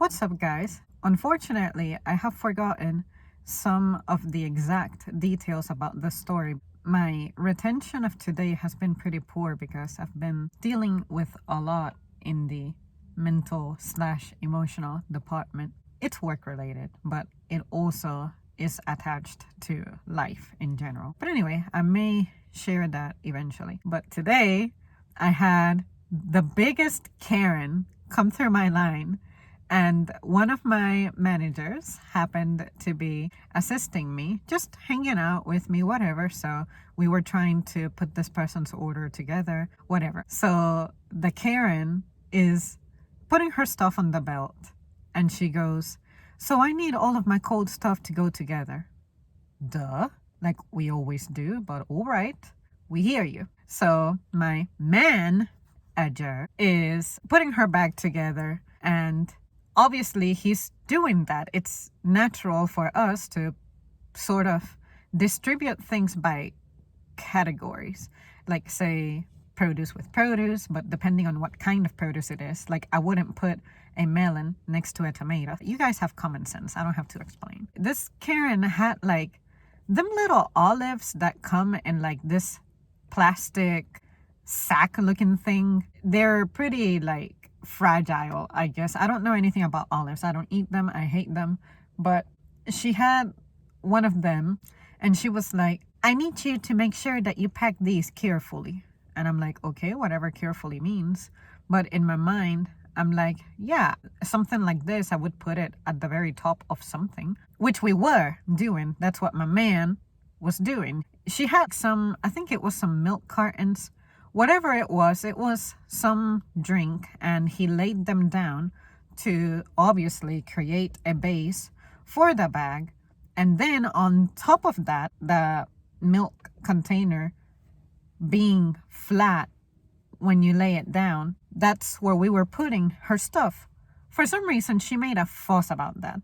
What's up, guys? Unfortunately, I have forgotten some of the exact details about the story. My retention of today has been pretty poor because I've been dealing with a lot in the mental/emotional department. It's work related, but it also is attached to life in general. But anyway, I may share that eventually. But today, I had the biggest Karen come through my line, and one of my managers happened to be assisting me, just hanging out with me, whatever. So we were trying to put this person's order together, whatever. So the Karen is putting her stuff on the belt, and she goes, "So I need all of my cold stuff to go together." Duh, like we always do, but all right, we hear you. So my manager is putting her bag together, and obviously he's doing that. It's natural for us to sort of distribute things by categories, like say produce with produce, but depending on what kind of produce it is. Like I wouldn't put a melon next to a tomato. You guys have common sense, I don't have to explain. This Karen had like them little olives that come in like this plastic sack looking thing. They're pretty like fragile, I guess. I don't know anything about olives. I don't eat them. I hate them. But she had one of them, and she was like, "I need you to make sure that you pack these carefully." And I'm like, okay, whatever carefully means. But in my mind, I'm like, yeah, something like this, I would put it at the very top of something, which we were doing. That's what my man was doing. She had some, I think it was some milk cartons. Whatever it was some drink, and he laid them down to obviously create a base for the bag. And then on top of that, the milk container being flat when you lay it down, that's where we were putting her stuff. For some reason, she made a fuss about that.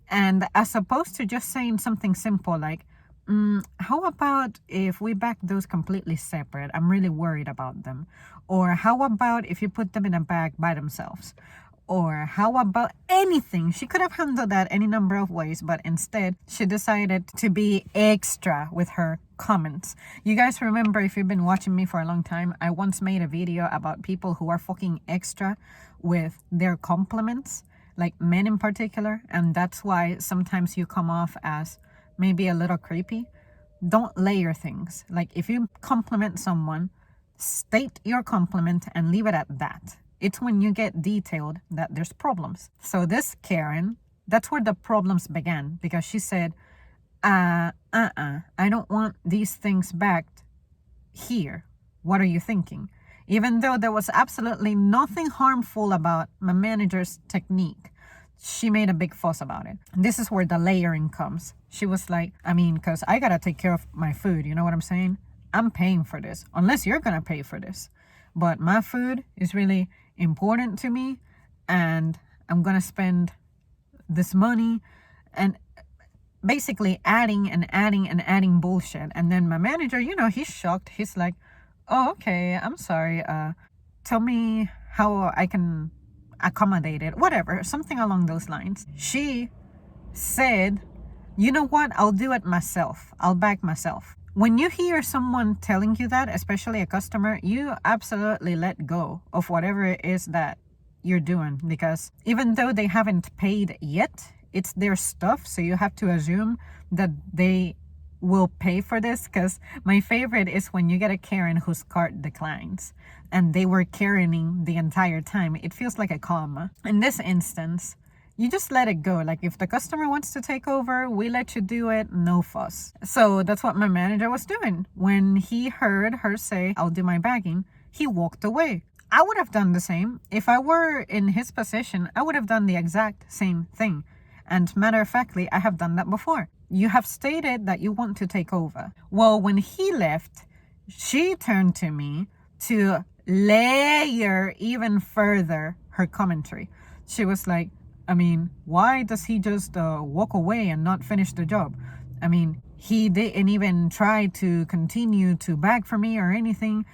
And as opposed to just saying something simple like, how about if we back those completely separate? I'm really worried about them. Or how about if you put them in a bag by themselves? Or how about anything? She could have handled that any number of ways, but instead she decided to be extra with her comments. You guys remember, if you've been watching me for a long time, I once made a video about people who are fucking extra with their compliments, like men in particular, and that's why sometimes you come off as maybe a little creepy. Don't layer things. Like if you compliment someone, state your compliment and leave it at that. It's when you get detailed that there's problems. So this Karen, that's where the problems began, because she said, I don't want these things backed here. What are you thinking? Even though there was absolutely nothing harmful about my manager's technique, she made a big fuss about it. This is where the layering comes. She was like, because I gotta take care of my food, you know what I'm saying? I'm paying for this, unless you're gonna pay for this. But my food is really important to me, and I'm gonna spend this money, and basically adding bullshit. And then my manager, he's shocked. He's like, "Oh, okay, I'm sorry. Tell me how I can accommodate it," whatever, something along those lines. She said, "You know what? I'll do it myself. I'll back myself." When you hear someone telling you that, especially a customer, you absolutely let go of whatever it is that you're doing, because even though they haven't paid yet, it's their stuff, so you have to assume that they will pay for this. Because my favorite is when you get a Karen whose cart declines, and they were Karening the entire time. It feels like a comma. In this instance, you just let it go. Like if the customer wants to take over, we let you do it, no fuss. So that's what my manager was doing. When he heard her say, "I'll do my bagging," he walked away. I would have done the same. If I were in his position, I would have done the exact same thing. And matter of factly, I have done that before. You have stated that you want to take over. Well, when he left, she turned to me to layer even further her commentary. She was like, why does he just walk away and not finish the job? He didn't even try to continue to bag for me or anything.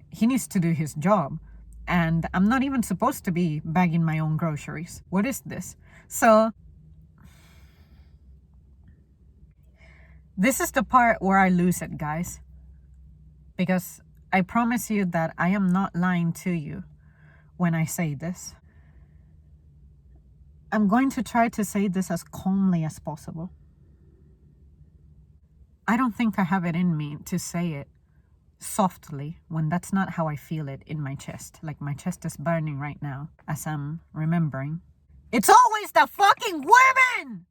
He needs to do his job. And I'm not even supposed to be bagging my own groceries. What is this? So this is the part where I lose it, guys. Because I promise you that I am not lying to you when I say this. I'm going to try to say this as calmly as possible. I don't think I have it in me to say it softly when that's not how I feel it in my chest. Like my chest is burning right now as I'm remembering. It's always the fucking women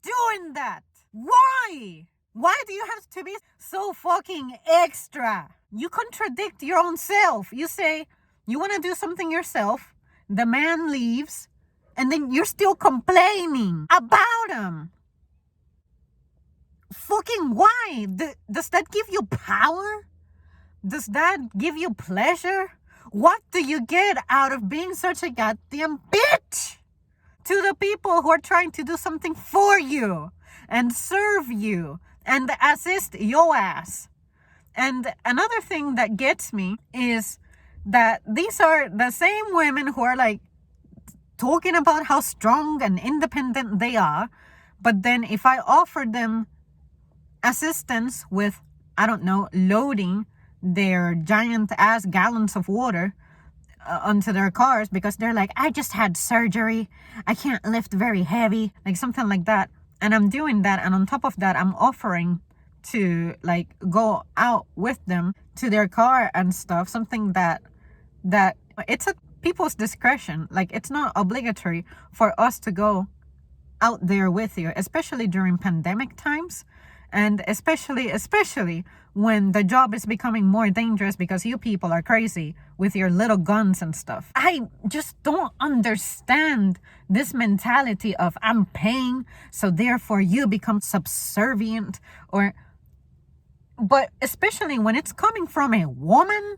doing that. Why? Why do you have to be so fucking extra? You contradict your own self. You say you want to do something yourself. The man leaves. And then you're still complaining about him. Fucking why? Does that give you power? Does that give you pleasure? What do you get out of being such a goddamn bitch to the people who are trying to do something for you and serve you and assist your ass? And another thing that gets me is that these are the same women who are like talking about how strong and independent they are, but then if I offer them assistance with, I don't know, loading their giant ass gallons of water onto their cars because they're like, I just had surgery, I can't lift very heavy, like something like that, and I'm doing that, and on top of that I'm offering to like go out with them to their car and stuff, something that it's at people's discretion. Like it's not obligatory for us to go out there with you, especially during pandemic times, and especially when the job is becoming more dangerous because you people are crazy with your little guns and stuff. I just don't understand this mentality of I'm paying, so therefore you become subservient, but especially when it's coming from a woman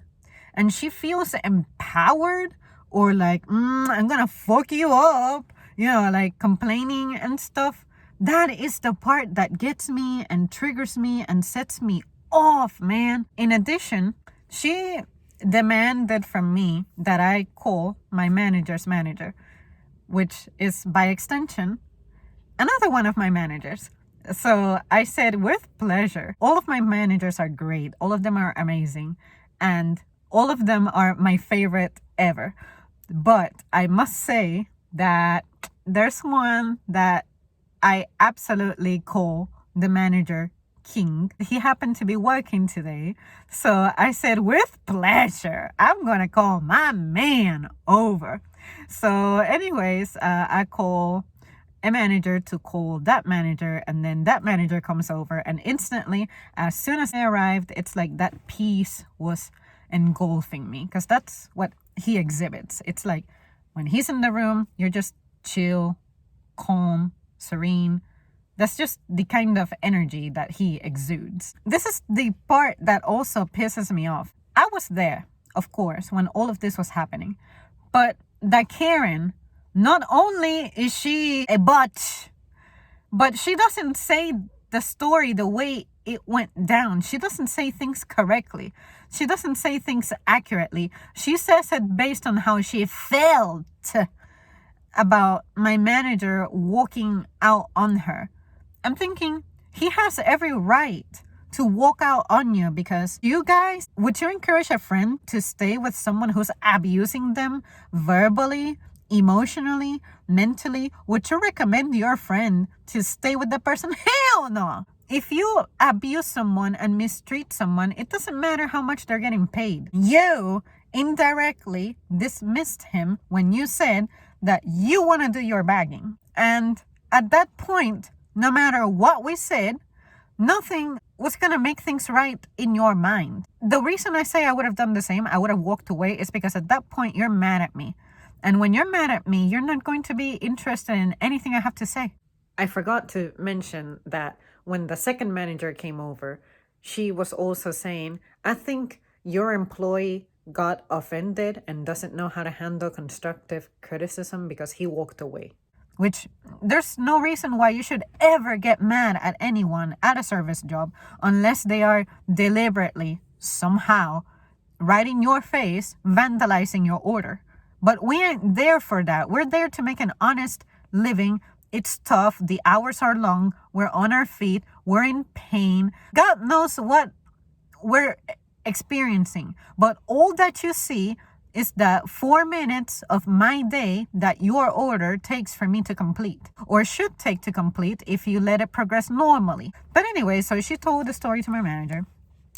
and she feels empowered, or like, I'm gonna fuck you up, like complaining and stuff. That is the part that gets me and triggers me and sets me off, man. In addition, she demanded from me that I call my manager's manager, which is by extension another one of my managers. So I said, with pleasure. All of my managers are great. All of them are amazing. And all of them are my favorite ever. But I must say that there's one that I absolutely call the manager king. He happened to be working today. So I said, with pleasure, I'm going to call my man over. So anyways, I call a manager to call that manager, and then that manager comes over, and instantly, as soon as I arrived, it's like that peace was engulfing me, because that's what he exhibits. It's like when he's in the room, you're just chill, calm, serene. That's just the kind of energy that he exudes. This is the part that also pisses me off. I was there, of course, when all of this was happening, but that Karen, not only is she a butt, but she doesn't say the story the way it went down. She doesn't say things correctly. She doesn't say things accurately. She says it based on how she felt about my manager walking out on her. I'm thinking, he has every right to walk out on you, because you guys, would you encourage a friend to stay with someone who's abusing them verbally, emotionally, mentally? Would you recommend your friend to stay with the person? Hell no! If you abuse someone and mistreat someone, it doesn't matter how much they're getting paid. You indirectly dismissed him when you said that you want to do your bagging. And at that point, no matter what we said, nothing was going to make things right in your mind. The reason I say I would have done the same, I would have walked away, is because at that point, you're mad at me. And when you're mad at me, you're not going to be interested in anything I have to say. I forgot to mention that when the second manager came over, she was also saying, I think your employee got offended and doesn't know how to handle constructive criticism because he walked away. Which, there's no reason why you should ever get mad at anyone at a service job unless they are deliberately, somehow, right in your face, vandalizing your order. But we ain't there for that. We're there to make an honest living. It's tough. The hours are long. We're on our feet. We're in pain. God knows what we're experiencing. But all that you see is the 4 minutes of my day that your order takes for me to complete, or should take to complete if you let it progress normally. But anyway, so she told the story to my manager.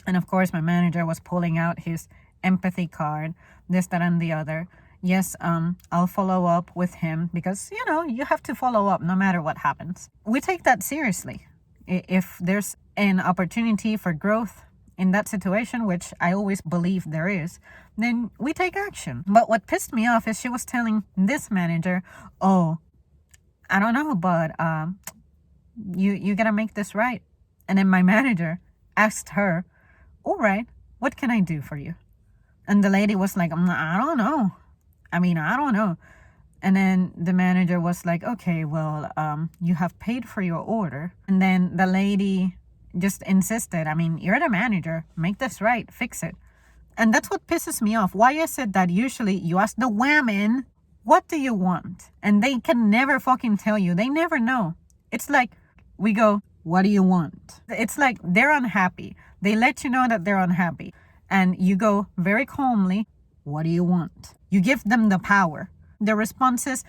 And of course, my manager was pulling out his empathy card, this, that, and the other. Yes, I'll follow up with him because, you have to follow up no matter what happens. We take that seriously. If there's an opportunity for growth in that situation, which I always believe there is, then we take action. But what pissed me off is she was telling this manager, oh, I don't know, but you gotta make this right. And then my manager asked her, all right, what can I do for you? And the lady was like, I don't know. I don't know. And then the manager was like, okay, well, you have paid for your order. And then the lady just insisted, you're the manager. Make this right. Fix it. And that's what pisses me off. Why is it that usually you ask the women, what do you want? And they can never fucking tell you. They never know. It's like we go, what do you want? It's like they're unhappy. They let you know that they're unhappy. And you go very calmly, what do you want? You give them the power. The response is,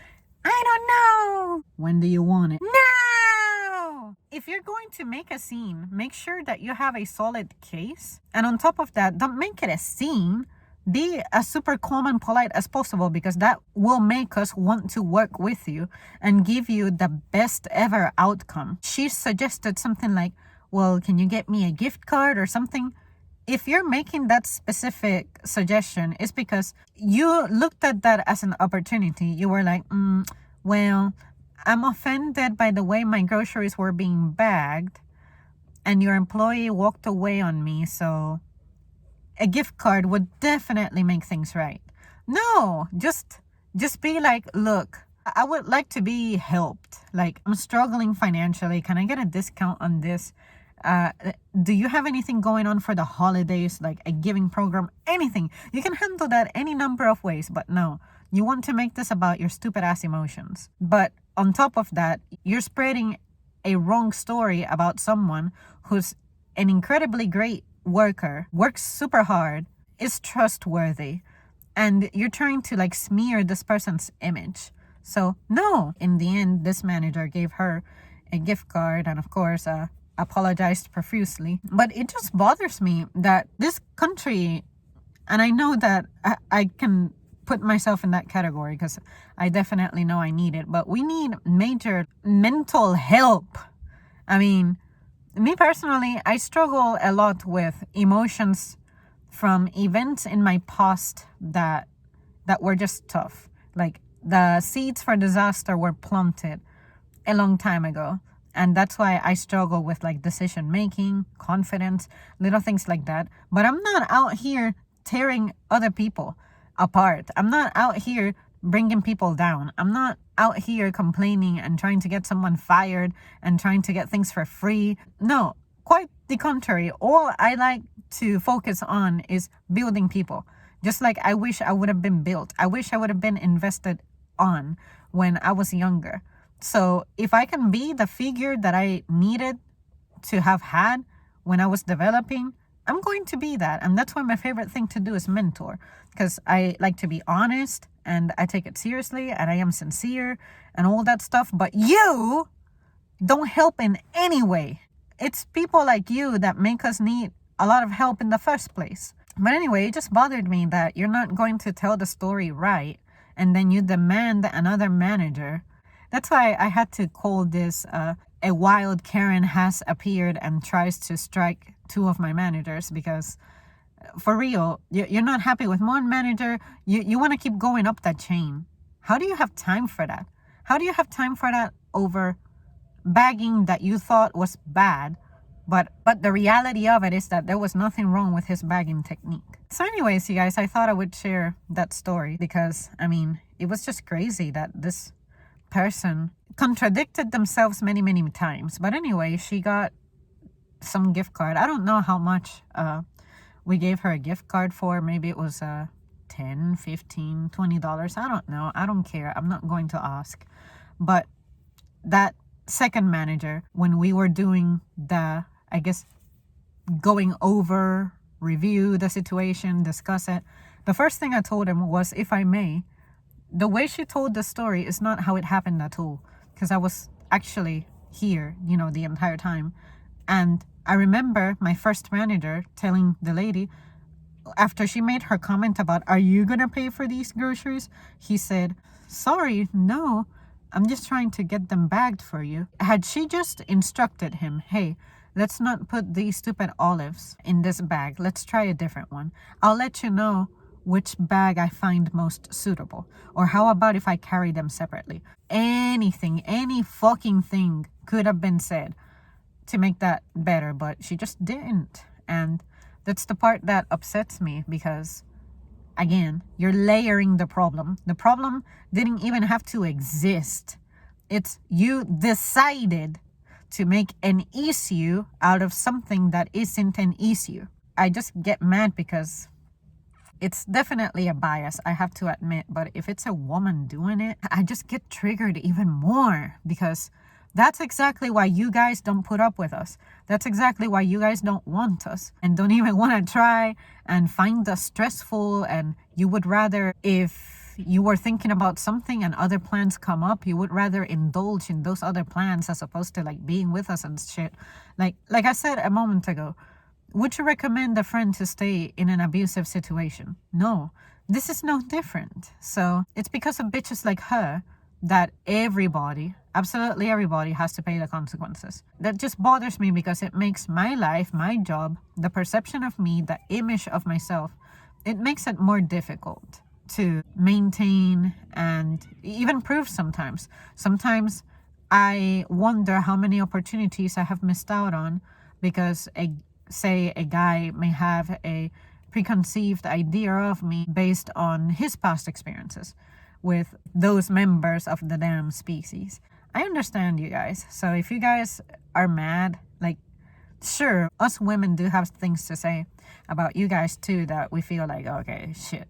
I don't know. When do you want it? No! If you're going to make a scene, make sure that you have a solid case. And on top of that, don't make it a scene. Be as super calm and polite as possible, because that will make us want to work with you and give you the best ever outcome. She suggested something like, well, can you get me a gift card or something? If you're making that specific suggestion, it's because you looked at that as an opportunity. You were like, well, I'm offended by the way my groceries were being bagged, and your employee walked away on me, so a gift card would definitely make things right. No, just be like, look, I would like to be helped. Like, I'm struggling financially. Can I get a discount on this? Do you have anything going on for the holidays, like a giving program, anything? You can handle that any number of ways, but no, you want to make this about your stupid ass emotions. But on top of that, you're spreading a wrong story about someone who's an incredibly great worker, works super hard, is trustworthy, and you're trying to like smear this person's image. So no, in the end, this manager gave her a gift card and of course apologized profusely. But it just bothers me that this country, and I know that I can put myself in that category because I definitely know I need it, but we need major mental help. Me personally, I struggle a lot with emotions from events in my past that were just tough. Like, the seeds for disaster were planted a long time ago. And that's why I struggle with like decision making, confidence, little things like that. But I'm not out here tearing other people apart. I'm not out here bringing people down. I'm not out here complaining and trying to get someone fired and trying to get things for free. No, quite the contrary. All I like to focus on is building people. Just like I wish I would have been built. I wish I would have been invested on when I was younger. So if I can be the figure that I needed to have had when I was developing, I'm going to be that. And that's why my favorite thing to do is mentor, because I like to be honest and I take it seriously and I am sincere and all that stuff. But you don't help in any way. It's people like you that make us need a lot of help in the first place. But anyway, it just bothered me that you're not going to tell the story right and then you demand another manager. That's why I had to call this a wild Karen has appeared and tries to strike two of my managers, because for real, you're not happy with one manager. You want to keep going up that chain. How do you have time for that? How do you have time for that over bagging that you thought was bad? But the reality of it is that there was nothing wrong with his bagging technique. So anyways, you guys, I thought I would share that story because, it was just crazy that this person contradicted themselves many, many times. But anyway, she got some gift card. I don't know how much we gave her a gift card for. Maybe it was 10, 15, $20. I don't know. I don't care. I'm not going to ask. But that second manager, when we were doing the, I guess, going over, review the situation, discuss it, the first thing I told him was, if I may, the way she told the story is not how it happened at all. Because I was actually here, the entire time. And I remember my first manager telling the lady, after she made her comment about, are you gonna pay for these groceries? He said, sorry, no, I'm just trying to get them bagged for you. Had she just instructed him, hey, let's not put these stupid olives in this bag, let's try a different one, I'll let you know which bag I find most suitable. Or how about if I carry them separately? Anything, any fucking thing could have been said to make that better, but she just didn't. And that's the part that upsets me, because again, you're layering the problem. The problem didn't even have to exist. It's you decided to make an issue out of something that isn't an issue. I just get mad because it's definitely a bias, I have to admit, but if it's a woman doing it, I just get triggered even more, because that's exactly why you guys don't put up with us. That's exactly why you guys don't want us and don't even want to try and find us stressful. And you would rather, if you were thinking about something and other plans come up, you would rather indulge in those other plans as opposed to like being with us and shit. Like I said a moment ago, would you recommend a friend to stay in an abusive situation? No, this is no different. So it's because of bitches like her that everybody, absolutely everybody, has to pay the consequences. That just bothers me, because it makes my life, my job, the perception of me, the image of myself, it makes it more difficult to maintain and even prove sometimes. Sometimes I wonder how many opportunities I have missed out on because say a guy may have a preconceived idea of me based on his past experiences with those members of the damn species. I understand you guys. So if you guys are mad, like, sure, us women do have things to say about you guys too, that we feel like, okay, shit,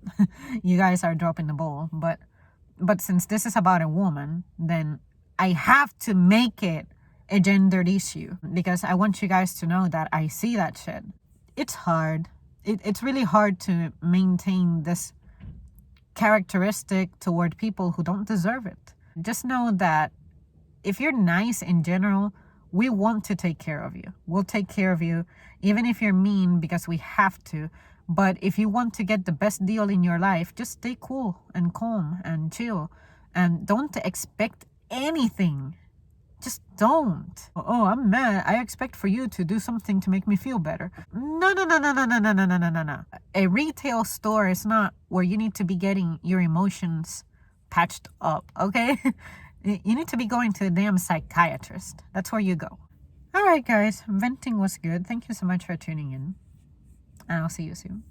you guys are dropping the ball. But since this is about a woman, then I have to make it a gendered issue, because I want you guys to know that I see that shit. It's hard. It's really hard to maintain this characteristic toward people who don't deserve it. Just know that if you're nice in general, we want to take care of you. We'll take care of you, even if you're mean, because we have to. But if you want to get the best deal in your life, just stay cool and calm and chill, and don't expect anything. Just don't. Oh, I'm mad, I expect for you to do something to make me feel better. No. A retail store is not where you need to be getting your emotions patched up, okay? You need to be going to a damn psychiatrist. That's where you go. All right, guys, venting was good. Thank you so much for tuning in, and I'll see you soon.